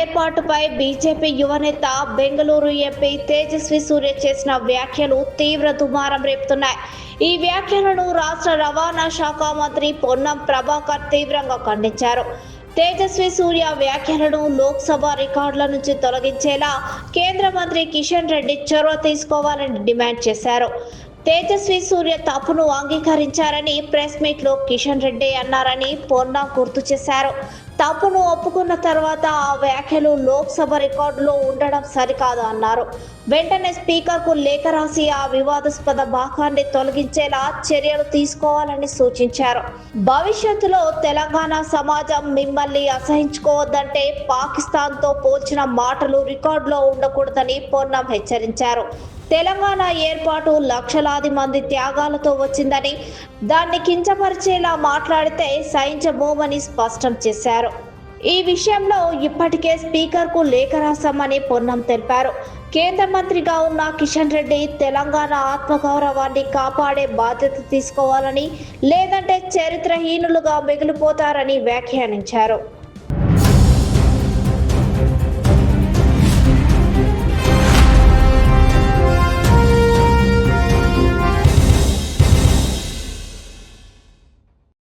ఏర్పాటుపై బీజేపీ యువనేత బెంగళూరు ఎంపీ తేజస్వి సూర్య చేసిన వ్యాఖ్యలు తీవ్ర దుమారం రేపుతున్నాయి. ఈ వ్యాఖ్యలను రాష్ట్ర రవాణా శాఖ మంత్రి పొన్నం ప్రభాకర్ తీవ్రంగా ఖండించారు. తేజస్వి సూర్య వ్యాఖ్యలను లోక్సభ రికార్డుల నుంచి తొలగించేలా కేంద్ర మంత్రి కిషన్ రెడ్డి చొరవ తీసుకోవాలని డిమాండ్ చేశారు. తేజస్వి సూర్య తప్పును అంగీకరించారని ప్రెస్ మీట్ లో కిషన్ రెడ్డి అన్నారని పొన్నం గుర్తు చేశారు. తప్పును ఒప్పుకున్న తర్వాత ఆ వ్యాఖ్యలు లోక్సభ రికార్డులో ఉండడం సరికాదు అన్నారు. వెంటనే స్పీకర్ కు లేఖ రాసి ఆ వివాదాస్పద భాగాన్ని తొలగించేలా చర్యలు తీసుకోవాలని సూచించారు. భవిష్యత్తులో తెలంగాణ సమాజం మిమ్మల్ని అసహించుకోవద్దంటే పాకిస్తాన్ తో పోల్చిన మాటలు రికార్డులో ఉండకూడదని పొన్నం హెచ్చరించారు. తెలంగాణ ఏర్పాటు లక్షలాది మంది త్యాగాలతో వచ్చిందని, దాన్ని కించపరిచేలా మాట్లాడితే సహించబోమని స్పష్టం చేశారు. ఈ విషయంలో ఇప్పటికే స్పీకర్కు లేఖ రాశామని పొన్నం తెలిపారు. కేంద్ర మంత్రిగా ఉన్న కిషన్ రెడ్డి తెలంగాణ ఆత్మగౌరవాన్ని కాపాడే బాధ్యత తీసుకోవాలని, లేదంటే చరిత్రహీనులుగా మిగిలిపోతారని వ్యాఖ్యానించారు.